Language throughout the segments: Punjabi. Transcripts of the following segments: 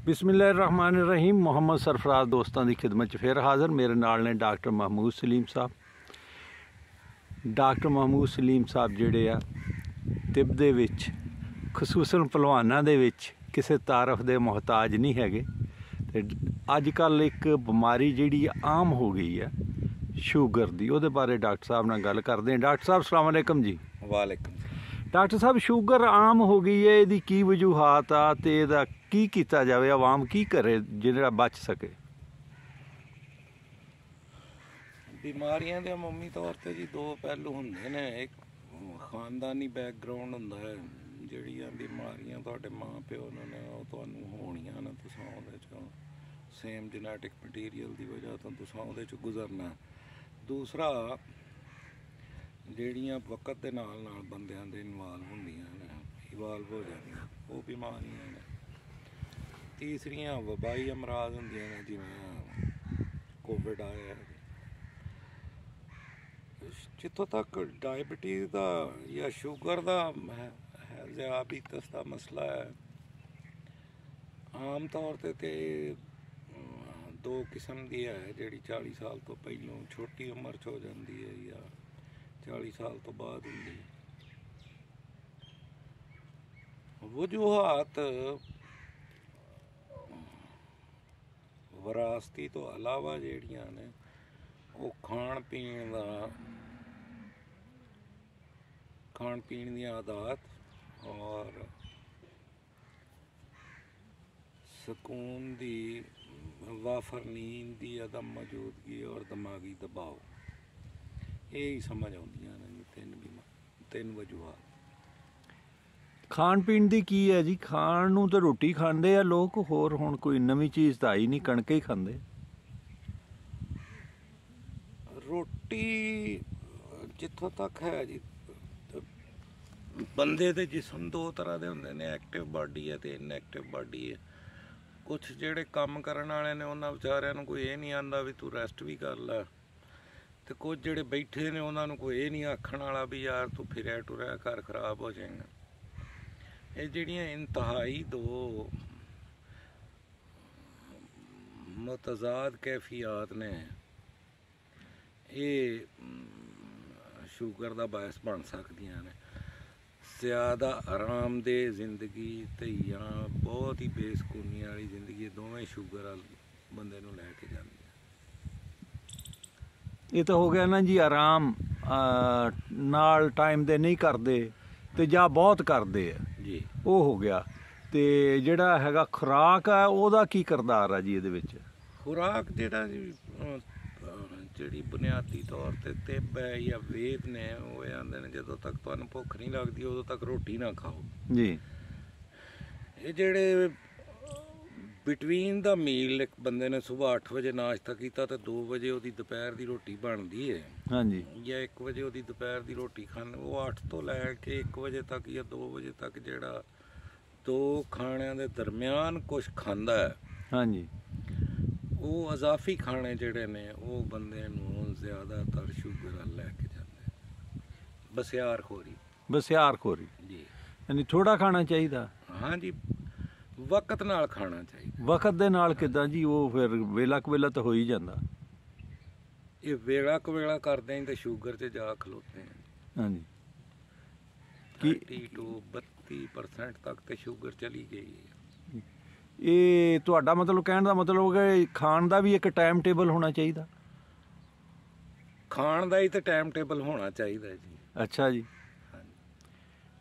बिस्मिल्लाहिर्रहमानिर्रहीम। मुहम्मद सरफराज दोस्तों की खिदमत च फिर हाज़र। मेरे नाल ने डॉक्टर महमूद सलीम साहब। डॉक्टर महमूद सलीम साहब जिहड़े आ तिब दे विच खसूसन पहलवानां दे विच किसी तारफ दे मोहताज नहीं हैगे। ते अजकल एक बीमारी जिहड़ी आम हो गई है शूगर दी, उहदे बारे डॉक्टर साहब नाल गल करदे हैं। डॉक्टर साहब अस्सलाम वालेकुम जी। वालेकुम। डॉक्टर साहब शूगर आम हो गई है, इहदी की वजूहात आ ते इहदा की कीता जावे, आवाम की करे जिहड़ा बच सके? बीमारियां दे अमूमी तौर ते जी दो पहलू हुंदे ने। एक खानदानी बैकग्राउंड हुंदा है, ਜਿਹੜੀਆਂ बीमारियां ਤੁਹਾਡੇ माँ प्यो ने ਉਹ ਤੁਹਾਨੂੰ ਹੋਣੀਆਂ ਨੇ, ਤੁਸੀਂ ਉਹਦੇ ਚੋਂ ਸੇਮ ਜੈਨੇਟਿਕ ਮਟੀਰੀਅਲ ਦੀ ਵਜ੍ਹਾ ਤੋਂ ਤੁਸੀਂ ਉਹਦੇ ਚ ਗੁਜ਼ਰਨਾ। ਦੂਸਰਾ ਜਿਹੜੀਆਂ ਵਕਤ ਦੇ ਨਾਲ ਨਾਲ ਬੰਦਿਆਂ ਦੇ ਇਵਾਲਵ ਹੋ ਜਾਂਦੀਆਂ ਉਹ ਬਿਮਾਰੀਆਂ ਨੇ। तीसरियां वबाई अमराज होंदियां ने, जिवें कोविड आया। जितों तक डायबिटीज़ का या शूगर का ज़ियाबीतस का मसला है, आम तौर ते दो किस्म की है, जी 40 साल तो पहलों छोटी उम्र च हो जाती है या 40 साल तो बाद होंदी। वजूहात विरासती तो अलावा ਜਿਹੜੀਆਂ ਨੇ ਉਹ ਖਾਣ ਪੀਣ ਦੀਆਂ आदत और सुकून दी वाफर नींद की अदम मौजूदगी और दिमागी दबाव, यही समझ आउंदियां ने तीन वजूहात। खाण पीण दी की है जी? खाण नूं तो रोटी खांदे आ लोग, होर हुण कोई नवीं चीज़ तो आई नहीं, कणक ही खांदे। रोटी जिथों तक है जी, बंदे दे जिस्म दो तरह के होंदे ने, एक्टिव बॉडी है तो इनएक्टिव बॉडी है। कुछ जिहड़े काम करन वाले ने उन्हां विचारिਆਂ ਨੂੰ कोई ये नहीं आंदा भी तू रेस्ट भी कर लै, तो कुछ जिहड़े बैठे ने उन्हां ਨੂੰ कोई ये नहीं आखण वाला भी यार तू फिरिया टुरिया घर खराब हो जाएगा। ये ਜਿਹੜੀਆਂ इंतहाई दो मुतजाद कैफियत ने, ये शूगर का बायस बन सकदियां ने। ज़्यादा आरामदेह जिंदगी ते या बहुत ही बेसकूनी वाली जिंदगी, दोवें शूगर बंदे नूं लैके जांदी। ये तो हो गया ना जी, आराम नाल टाइम दे नहीं करते ते जां बहुत करते है जी, वो हो गया। ते जिहड़ा हैगा खुराक है ਉਹਦਾ की किरदार है जी ਇਹਦੇ ਵਿੱਚ? खुराक जिहड़ा जी ਜਿਹੜੀ बुनियादी तौर ते तिब है या वेद ने वो आंदे ने ਜਦੋਂ तक तुहानूं भुख नहीं लगती उदों तक रोटी ना खाओ जी। ये ਜਿਹੜੇ बिटवीन द मील एक बंदे ने सुबह 8 वजे नाश्ता किया तो 2 वजे उसकी दोपहर की रोटी बनती है, हाँ जी, या 1 वजे उसकी दोपहर की रोटी खाने, वो 8 तो लैके 1 वजे तक या 2 वजे तक जिहड़ा दो खाणिਆਂ ਦੇ दरम्यान कुछ खांदा है, हाँ जी, वो अजाफी खाने जिहड़े ने वो बंदे नूं ज़्यादातर शूगर वाल लैके जांदे। बसियारखोरी जी, यानी थोड़ा खाना चाहिए। हाँ जी, वक्त नाल खाना चाहिए। वक्त दे नाल किदां जी? वो फिर वेला कवेला तो हो ही जाता। ये वेला कवेला करते हैं तो शुगर से जा खलोते हैं। हाँ जी, 30 to 32% तक तो शुगर चली गई है। ये तुहाडा मतलब कहण दा मतलब कि खाण दा भी एक टाइम टेबल होना चाहिए? खाण दा ही तो टाइम टेबल होना चाहिए जी। अच्छा जी,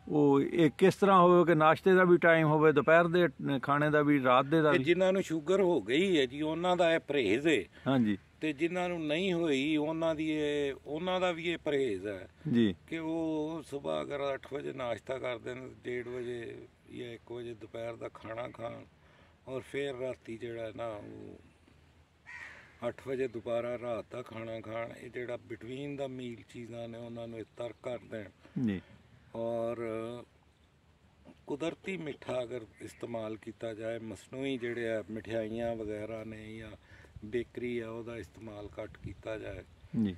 वो एक किस तरह हो कि नाश्ते का भी टाइम हो, दोपहर के खाने का भी, रात दे दा भी? जिन्हां नूं शुगर हो गई है जी उन्हां दा परहेज है। हाँ जी, ते जिन्हां नूं नहीं होई उन्हां दा भी ये परहेज है जी कि वो सुबह अगर 8 वजे नाश्ता करते हैं, 1:30 वजे या 1 वजे दोपहर का खाना खान, और फिर राती जिहड़ा ना वो 8 वजे दोबारा रात का खाना खान। ये जिहड़ा बिटवीन द मील चीज़ां ने उन्हां नूं तर्क कर देण। जी, और कुदरती मिठा अगर इस्तेमाल किया जाए, मसनूई जिहड़े मिठाइयाँ वगैरह ने या बेकरी है उसका इस्तेमाल घट किया जाए जी,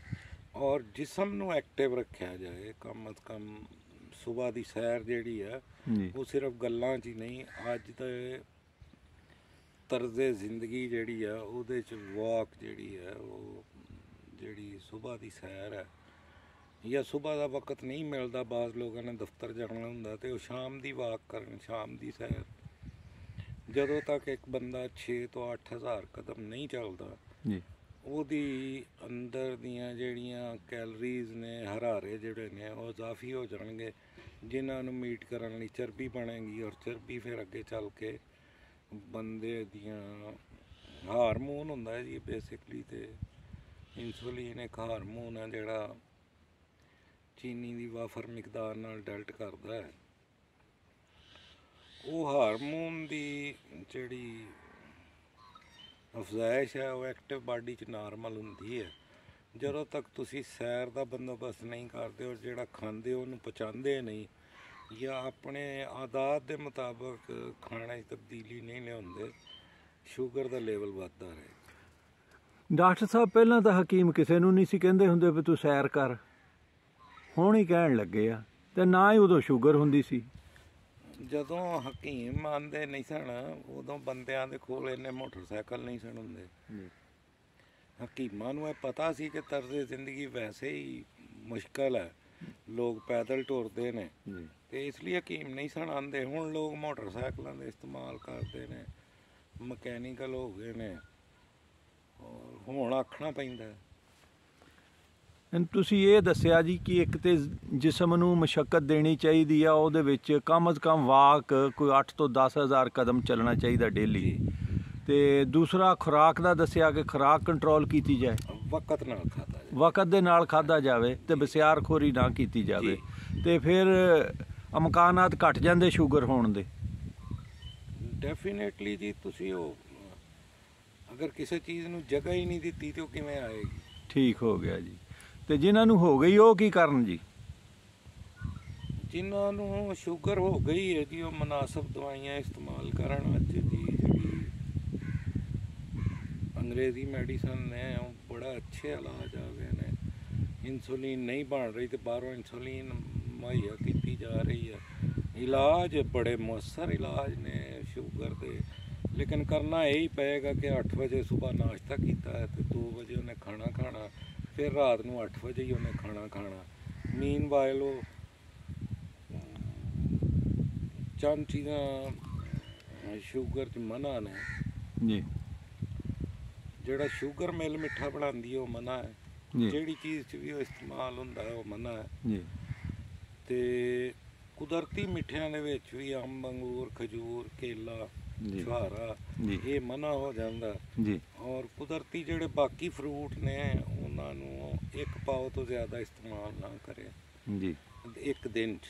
और जिसम नूं एक्टिव रखा जाए। कम अज़ कम सुबह की सैर जिहड़ी है वो सिर्फ गल्लां च ही नहीं, अज दे ਤਰਜ਼ੇ ਜ਼ਿੰਦਗੀ ਜਿਹੜੀ ਆ ਉਹਦੇ 'ਚ ਵਾਕ ਜਿਹੜੀ ਹੈ ਉਹ ਜਿਹੜੀ ਸੁਬਾਹ ਦੀ ਸੈਰ ਹੈ ਜਾਂ ਸੁਬਾਹ ਦਾ ਵਕਤ ਨਹੀਂ ਮਿਲਦਾ, ਬਾਜ਼ ਲੋਕਾਂ ਨੇ ਦਫ਼ਤਰ ਜਾਣਾ ਹੁੰਦਾ ਤੇ ਉਹ ਸ਼ਾਮ ਦੀ ਵਾਕ ਕਰਨ, ਸ਼ਾਮ ਦੀ ਸੈਰ। ਜਦੋਂ ਤੱਕ ਇੱਕ ਬੰਦਾ 6 ਤੋਂ 8 ਹਜ਼ਾਰ ਕਦਮ ਨਹੀਂ ਚੱਲਦਾ ਜੀ, ਉਹਦੀ ਅੰਦਰ ਦੀਆਂ ਜਿਹੜੀਆਂ ਕੈਲਰੀਜ਼ ਨੇ, ਹਰਾਰੇ ਜਿਹੜੇ ਨੇ ਉਹ ਇਜ਼ਾਫੀ ਹੋ ਜਾਣਗੇ, ਜਿਨ੍ਹਾਂ ਨੂੰ ਮੀਟ ਕਰਨ ਲਈ ਚਰਬੀ ਬਣੇਗੀ ਔਰ ਚਰਬੀ ਫਿਰ ਅੱਗੇ ਚੱਲ ਕੇ ਬੰਦੇ ਦੀਆਂ ਹਾਰਮੋਨ ਹੁੰਦਾ ਹੈ ਜੀ ਬੇਸਿਕਲੀ। ਤੇ ਇਨਸੂਲਿਨ ਇੱਕ ਹਾਰਮੋਨ ਹੈ ਜਿਹੜਾ ਚੀਨੀ ਦੀ ਵਾਫਰ ਮਿਕਦਾਰ ਨਾਲ ਡੈਲਟ ਕਰਦਾ ਹੈ। ਉਹ ਹਾਰਮੋਨ ਦੀ ਜਿਹੜੀ ਅਫਜ਼ਾਇਸ਼ ਹੈ ਉਹ ਐਕਟਿਵ ਬਾਡੀ 'ਚ ਨਾਰਮਲ ਹੁੰਦੀ ਹੈ। ਜਦੋਂ ਤੱਕ ਤੁਸੀਂ ਸੈਰ ਦਾ ਬੰਦੋਬਸਤ ਨਹੀਂ ਕਰਦੇ ਔਰ ਜਿਹੜਾ ਖਾਂਦੇ ਉਹਨੂੰ ਪਚਾਉਂਦੇ ਨਹੀਂ ਜਾਂ ਆਪਣੇ ਆਦਾਤ ਦੇ ਮੁਤਾਬਕ ਖਾਣੇ 'ਚ ਤਬਦੀਲੀ ਨਹੀਂ ਲਿਆਉਂਦੇ, ਸ਼ੂਗਰ ਦਾ ਲੈਵਲ ਵੱਧਦਾ ਰਹੇ। ਡਾਕਟਰ ਸਾਹਿਬ ਪਹਿਲਾਂ ਤਾਂ ਹਕੀਮ ਕਿਸੇ ਨੂੰ ਨਹੀਂ ਸੀ ਕਹਿੰਦੇ ਹੁੰਦੇ ਵੀ ਤੂੰ ਸੈਰ ਕਰ, ਹੁਣ ਹੀ ਕਹਿਣ ਲੱਗੇ ਆ, ਤੇ ਨਾ ਹੀ ਉਦੋਂ ਸ਼ੂਗਰ ਹੁੰਦੀ ਸੀ। ਜਦੋਂ ਹਕੀਮ ਮੰਨਦੇ ਨਹੀਂ ਸਨ ਉਦੋਂ ਬੰਦਿਆਂ ਦੇ ਕੋਲ ਇੰਨੇ ਮੋਟਰਸਾਈਕਲ ਨਹੀਂ ਸਨ ਹੁੰਦੇ। ਹਕੀਮਾਂ ਨੂੰ ਇਹ ਪਤਾ ਸੀ ਕਿ ਤਰਜ਼ੇ ਜ਼ਿੰਦਗੀ ਵੈਸੇ ਹੀ ਮੁਸ਼ਕਲ ਹੈ, ਲੋਕ ਪੈਦਲ ਟੁਰਦੇ ਨੇ ਤੇ ਇਸ ਲਈ ਹਕੀਮ ਨਹੀਂ ਸਨ ਆਉਂਦੇ। ਹੁਣ ਲੋਕ ਮੋਟਰਸਾਈਕਲਾਂ ਦੇ ਇਸਤੇਮਾਲ ਕਰਦੇ ਨੇ, ਮਕੈਨੀਕਲ ਹੋ ਗਏ ਨੇ, ਹੁਣ ਆਖਣਾ ਪੈਂਦਾ। ਤੁਸੀਂ ਇਹ ਦੱਸਿਆ ਜੀ ਕਿ ਇੱਕ ਤੇ ਜਿਸਮ ਨੂੰ ਮਸ਼ੱਕਤ ਦੇਣੀ ਚਾਹੀਦੀ ਆ, ਉਹਦੇ ਵਿੱਚ ਕਮ ਅਜ਼ ਕਮ ਵਾਕ ਕੋਈ 8 ਤੋਂ 10 ਹਜ਼ਾਰ ਕਦਮ ਚੱਲਣਾ ਚਾਹੀਦਾ ਡੇਲੀ। ਤੇ ਦੂਸਰਾ ਖੁਰਾਕ ਦਾ ਦੱਸਿਆ ਕਿ ਖੁਰਾਕ ਕੰਟਰੋਲ ਕੀਤੀ ਜਾਏ, ਵਕਤ ਨਾਲ ਖਾਧਾ ਜਾਵੇ, ਵਕਤ ਦੇ ਨਾਲ ਖਾਧਾ ਜਾਵੇ ਤੇ ਬਸਿਆਰਖੋਰੀ ਨਾ ਕੀਤੀ ਜਾਵੇ, ਤੇ ਫਿਰ ਇਮਕਾਨਾਤ ਘਟ ਜਾਂਦੇ ਸ਼ੂਗਰ ਹੋਣ ਦੇ। ਡੈਫੀਨੇਟਲੀ ਜੀ, ਤੁਸੀਂ ਉਹ ਅਗਰ ਕਿਸੇ ਚੀਜ਼ ਨੂੰ ਜਗ੍ਹਾ ਹੀ ਨਹੀਂ ਦਿੱਤੀ ਤੇ ਉਹ ਕਿਵੇਂ ਆਏਗੀ। ਠੀਕ ਹੋ ਗਿਆ ਜੀ। ਤੇ ਜਿਨ੍ਹਾਂ ਨੂੰ ਹੋ ਗਈ ਉਹ ਕੀ ਕਰਨ ਜੀ? ਜਿਨ੍ਹਾਂ ਨੂੰ ਸ਼ੂਗਰ ਹੋ ਗਈ ਹੈ ਜੀ ਉਹ ਮੁਨਾਸਬ ਦਵਾਈਆਂ ਇਸਤੇਮਾਲ ਕਰਨ। ਅੱਜ ਦੀ ਜਿਹੜੀ ਅੰਗਰੇਜ਼ੀ ਮੈਡੀਸਨ ਨੇ ਉਹ ਬੜਾ ਅੱਛੇ ਇਲਾਜ ਆ ਗਏ ਨੇ। ਇਨਸੂਲਿਨ ਨਹੀਂ ਬਣ ਰਹੀ ਤੇ ਬਾਹਰੋਂ ਇਨਸੂਲਿਨ ਮੁਹੱਈਆ ਕੀਤੀ ਜਾ ਰਹੀ ਹੈ। ਇਲਾਜ ਬੜੇ ਮੁਅੱਸਰ ਇਲਾਜ ਨੇ ਸ਼ੂਗਰ ਦੇ, ਲੇਕਿਨ ਕਰਨਾ ਇਹ ਹੀ ਪਏਗਾ ਕਿ 8 ਵਜੇ ਸਵੇਰ ਨਾਸ਼ਤਾ ਕੀਤਾ ਹੈ ਤੇ 2 ਵਜੇ ਉਹਨੇ ਖਾਣਾ ਖਾਣਾ, ਫਿਰ ਰਾਤ ਨੂੰ 8 ਵਜੇ ਹੀ ਉਹਨੇ ਖਾਣਾ ਖਾਣਾ। ਮੀਨਵਾਈਲ ਉਹ ਚੰਦ ਚੀਜ਼ਾਂ ਸ਼ੂਗਰ 'ਚ ਮਨਾ ਨੇ ਜੀ। ਜਿਹੜਾ ਸ਼ੂਗਰ ਮਿਲ ਮਿੱਠਾ ਬਣਾਉਂਦੀ ਉਹ ਮਨਾ ਹੈ, ਜਿਹੜੀ ਚੀਜ਼ 'ਚ ਵੀ ਉਹ ਇਸਤੇਮਾਲ ਹੁੰਦਾ ਉਹ ਮਨਾ ਹੈ ਜੀ। ਤੇ ਕੁਦਰਤੀ ਮਿੱਠਿਆਂ ਦੇ ਵਿੱਚ ਵੀ ਅੰਬ, ਅੰਗੂਰ, ਖਜੂਰ, ਕੇਲਾ, ਛੁਹਾਰਾ ਇਹ ਮਨਾ ਹੋ ਜਾਂਦਾ ਜੀ। ਔਰ ਕੁਦਰਤੀ ਜਿਹੜੇ ਬਾਕੀ ਫਰੂਟ ਨੇ ਉਹਨਾਂ ਨੂੰ 1 ਪਾਓ ਤੋਂ ਜ਼ਿਆਦਾ ਇਸਤੇਮਾਲ ਨਾ ਕਰੇ ਜੀ ਇੱਕ ਦਿਨ 'ਚ।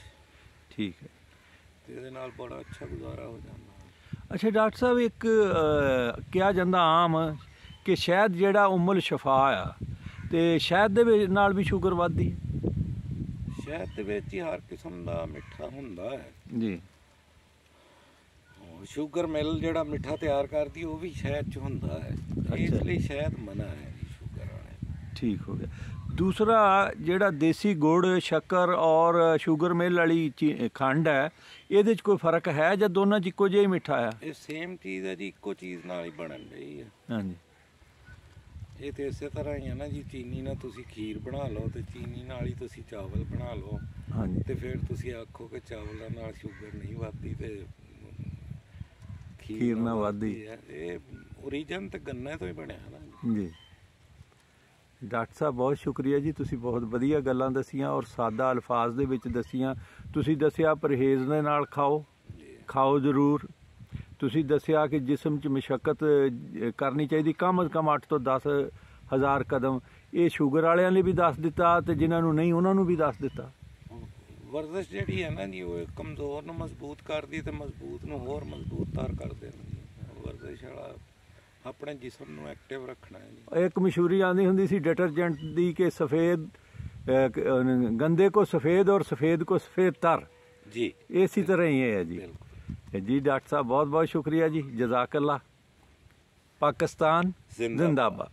ਠੀਕ ਹੈ, ਤੇ ਇਹਦੇ ਨਾਲ ਬੜਾ ਅੱਛਾ ਗੁਜ਼ਾਰਾ ਹੋ ਜਾਂਦਾ। ਅੱਛਾ ਡਾਕਟਰ ਸਾਹਿਬ, ਇੱਕ ਕਿਹਾ ਜਾਂਦਾ ਆਮ ਕਿ ਸ਼ਹਿਦ ਜਿਹੜਾ ਉਮਲ ਸ਼ਫਾ ਆ, ਤੇ ਸ਼ਹਿਦ ਦੇ ਨਾਲ ਵੀ ਸ਼ੂਗਰ ਵੱਧਦੀ ਹੈ? ਸ਼ਹਿਦ ਦੇ ਵਿੱਚ ਹੀ ਹਰ ਕਿਸਮ ਦਾ ਮਿੱਠਾ ਹੁੰਦਾ ਹੈ ਜੀ। ਸ਼ੂਗਰ ਮਿਲ ਜਿਹੜਾ ਮਿੱਠਾ ਤਿਆਰ ਕਰਦੀ ਉਹ ਵੀ ਸ਼ਹਿਦ 'ਚ ਹੁੰਦਾ ਹੈ, ਇਸ ਲਈ ਸ਼ਹਿਦ ਮਨਾ ਹੈ ਜੀ ਸ਼ੂਗਰ ਵਾਲੇ। ਠੀਕ ਹੋ ਗਿਆ। ਦੂਸਰਾ ਜਿਹੜਾ ਦੇਸੀ ਗੁੜ, ਸ਼ੱਕਰ ਔਰ ਸ਼ੂਗਰ ਮਿਲ ਵਾਲੀ ਖੰਡ ਹੈ, ਇਹਦੇ 'ਚ ਕੋਈ ਫਰਕ ਹੈ ਜਾਂ ਦੋਨਾਂ 'ਚ ਇੱਕੋ ਜਿਹਾ ਹੀ ਮਿੱਠਾ ਆ? ਇਹ ਸੇਮ ਚੀਜ਼ ਹੈ ਜੀ, ਇੱਕੋ ਚੀਜ਼ ਨਾਲ ਹੀ ਬਣਨ ਰਹੀ ਹੈ। ਹਾਂਜੀ, ਇਹ ਤੇ ਇਸੇ ਤਰ੍ਹਾਂ ਹੀ ਹੈ ਨਾ ਜੀ। ਚੀਨੀ ਨਾਲ ਤੁਸੀਂ ਖੀਰ ਬਣਾ ਲਓ ਤੇ ਚੀਨੀ ਨਾਲ ਹੀ ਤੁਸੀਂ ਚਾਵਲ ਬਣਾ ਲਓ। ਹਾਂਜੀ, ਤੇ ਫਿਰ ਤੁਸੀਂ ਆਖੋ ਕਿ ਚਾਵਲਾਂ ਨਾਲ ਸ਼ੂਗਰ ਨਹੀਂ ਵੱਧਦੀ ਤੇ ਖੀਰ ਨਾਲ ਵੱਧਦੀ ਹੈ। ਇਹ ਓਰੀਜਨ ਤੇ ਗੰਨੇ ਤੋਂ ਹੀ ਬਣਿਆ ਨਾ ਜੀ। ਡਾਕਟਰ ਸਾਹਿਬ ਬਹੁਤ ਸ਼ੁਕਰੀਆ ਜੀ, ਤੁਸੀਂ ਬਹੁਤ ਵਧੀਆ ਗੱਲਾਂ ਦੱਸੀਆਂ ਔਰ ਸਾਦਾ ਅਲਫਾਜ਼ ਦੇ ਵਿੱਚ ਦੱਸੀਆਂ। ਤੁਸੀਂ ਦੱਸਿਆ ਪਰਹੇਜ਼ ਦੇ ਨਾਲ ਖਾਓ ਜ਼ਰੂਰ। ਤੁਸੀਂ ਦੱਸਿਆ ਕਿ ਜਿਸਮ 'ਚ ਮਸ਼ੱਕਤ ਕਰਨੀ ਚਾਹੀਦੀ, ਕਮ ਅਜ਼ ਕਮ 8 ਤੋਂ 10 ਹਜ਼ਾਰ ਕਦਮ। ਇਹ ਸ਼ੂਗਰ ਵਾਲਿਆਂ ਲਈ ਵੀ ਦੱਸ ਦਿੱਤਾ ਤੇ ਜਿਨ੍ਹਾਂ ਨੂੰ ਨਹੀਂ ਉਹਨਾਂ ਨੂੰ ਵੀ ਦੱਸ ਦਿੱਤਾ। ਵਰਜ਼ਿਸ਼ ਜਿਹੜੀ ਹੈ ਨਾ ਜੀ ਉਹ ਕਮਜ਼ੋਰ ਨੂੰ ਮਜ਼ਬੂਤ ਕਰਦੀ ਤੇ ਮਜ਼ਬੂਤ ਨੂੰ ਹੋਰ ਮਜ਼ਬੂਤਦਾਰ ਕਰਦੇ ਨੇ। ਵਰਜ਼ਿਸ਼ ਵਾਲਾ ਆਪਣੇ ਜਿਸਮ ਨੂੰ ਐਕਟਿਵ ਰੱਖਣਾ ਹੈ ਜੀ। ਇੱਕ ਮਸ਼ਹੂਰੀ ਆਉਂਦੀ ਹੁੰਦੀ ਸੀ ਡਿਟਰਜੈਂਟ ਦੀ ਕਿ ਸਫੇਦ ਗੰਦੇ ਕੋ ਸਫੇਦ ਔਰ ਸਫੇਦ ਕੋ ਸਫੇਦ ਤਰ ਜੀ, ਇसी तरह ही है जी। जी डॉक्टर साहब बहुत बहुत शुक्रिया जी, जज़ाकल्लाह। पाकिस्तान जिंदाबाद।